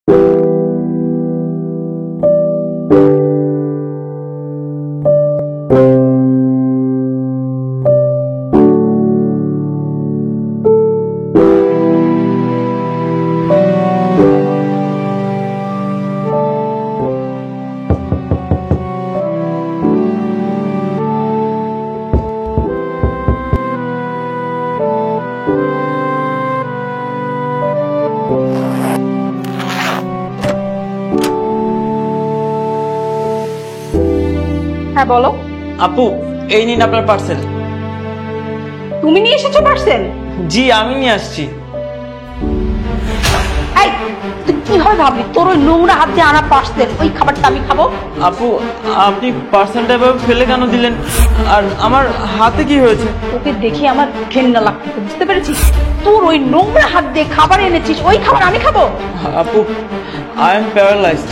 হ্যাঁ বলো। আপু এই নিন আপনার পার্সেল। তুমি নিয়ে এসেছো পার্সেল? জি আমি নিয়ে আসছি। এই তুই কিভাবে ভাবলি তোর ওই নোংরা হাত দিয়ে আনা পার্সেল ওই খাবারটা আমি খাবো? আপু আপনি পার্সেলটা এভাবে ফেলে কেন দিলেন? আর আমার হাতে কি হয়েছে? তোকে দেখে আমার ঘেন্না লাগতেছে, বুঝতে পেরেছিস? তোর ওই নোংরা হাত দিয়ে খাবার এনেছিস, ওই খাবার আমি খাবো? আপু আই এম প্যারালাইজড,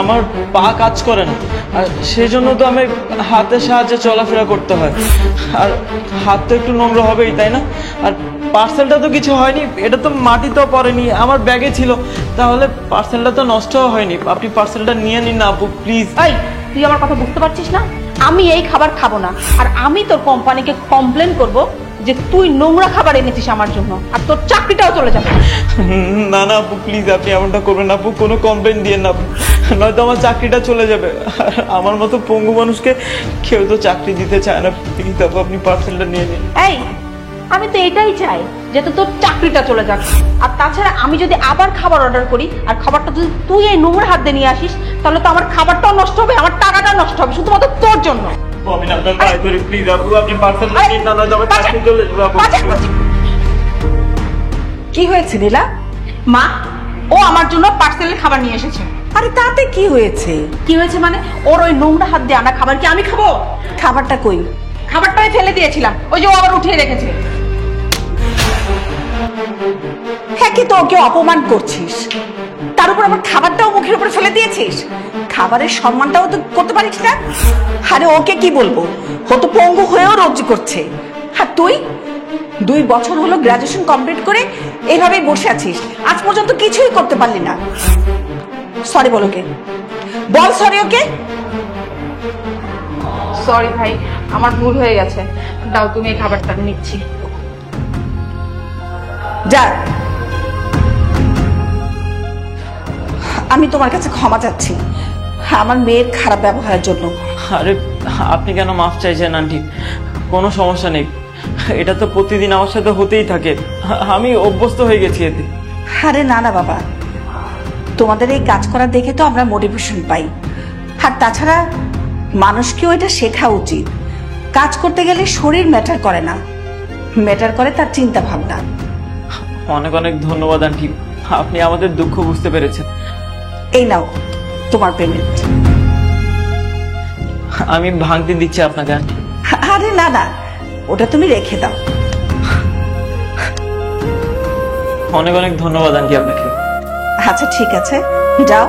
আমার পা কাজ করে না, আর সেই জন্য তো আমি হাতের সাহায্যে চলাফেরা করতে হয়, আর হাত তো একটু নোংরা হবেই তাই না? আর পার্সেলটা তো কিছু হয়নি, এটা তো মাটিতেও পড়েনি, আমার ব্যাগে ছিল, তাহলে পার্সেলটা তো নষ্টও হয়নি। আপনি পার্সেলটা নিয়ে নিন না আপু প্লিজ। এই তুই আমার কথা বুঝতে পারছিস না? আমি এই খাবার খাবো না, আর আমি তোর কোম্পানিকে কমপ্লেন করব যে তুই নোংরা খাবার এনেছিস আমার জন্য, আর তোর চাকরিটাও চলে যাবে। না না আপু প্লিজ আপনি এমনটা করবেন না আপু, কোনো কমপ্লেন দিয়ে না আপু, নয়তো আমার চাকরিটা চলে যাবে। আর আমার মতো পঙ্গু মানুষকে কেউ তো চাকরি দিতে চায় না। প্লিজ আপু আপনি পার্সেলটা নিয়ে নিন। এই আমি তো এটাই চাই যাতে তোর চাকরিটা চলে যাক। আর তাছাড়া আমি যদি আবার খাবার অর্ডার করি আর খাবারটা যদি তুই এই নোংরা হাত দিয়ে নিয়ে আসিস, তাহলে তো আমার খাবারটাও নষ্ট হবে, আমার টাকাটাও নষ্ট হবে, শুধুমাত্র তোর জন্য। আমি না আপনার পায়ে ধরি প্লিজ আপু, আপনি পার্সেলটা নিন না, নয়তো আমার চাকরি চলে যাবে আপু। কি হয়েছে নীলা? মা ও আমার জন্য পার্সেলের খাবার নিয়ে এসেছে। আরে তাতে কি হয়েছে? কি হয়েছে মানে? ওর ওই নোংরা হাত দিয়ে আনা খাবার কি আমি খাবো? খাবারটা কই? খাবারটাই ফেলে দিয়েছিলাম, ওই যে ও আবার উঠিয়ে রেখেছে। হ্যাঁ কি তো ওকে অপমান করছিস, তার উপর আমার খাবারটাও মুখের উপরে ফেলে দিয়েছিস। খাবারের সম্মানটাও তো করতে পারিস না। আরে ওকে কি বলবো, ও তো পঙ্গু হয়েও রোজ করছে। আর তুই 2 বছর হলো গ্রাজুয়েশন কমপ্লিট করে এইভাবেই বসে আছিস, আজ পর্যন্ত কিছুই করতে পারলি না। সরি বল ওকে, বল সরি ওকে। সরি ভাই, আমার ভুল হয়ে গেছে, দাও তুমি এই খাবারটা নিচ্ছি। যা, আমি তোমার কাছে ক্ষমা চাচ্ছি আমার মেয়ের খারাপ ব্যবহারের জন্য। আরে আপনি কেন মাফ চাইছেন আন্টি? কোনো সমস্যা নেই, এটা তো প্রতিদিন আমার সাথে হতেই থাকে, আমি অভ্যস্ত হয়ে গেছি এতে। আরে না না বাবা, তোমাদের এই কাজ করা দেখে তো আমরা মোটিভেশন পাই। আর তাছাড়া মানুষকেও এটা শেখা উচিত, কাজ করতে গেলে শরীর ম্যাটার করে না, ম্যাটার করে তার চিন্তা ভাবনা। অনেক অনেক ধন্যবাদ আন্টি, আপনি আমাদের দুঃখ বুঝতে পেরেছেন। এই নাও তোমার পেমেন্ট। আমি ভাঙতে দিচ্ছি আপনাকে আন্টি। আরে না না, ওটা তুমি রেখে দাও। অনেক অনেক ধন্যবাদ আন্টি আপনাকে। আচ্ছা ঠিক আছে, যাও।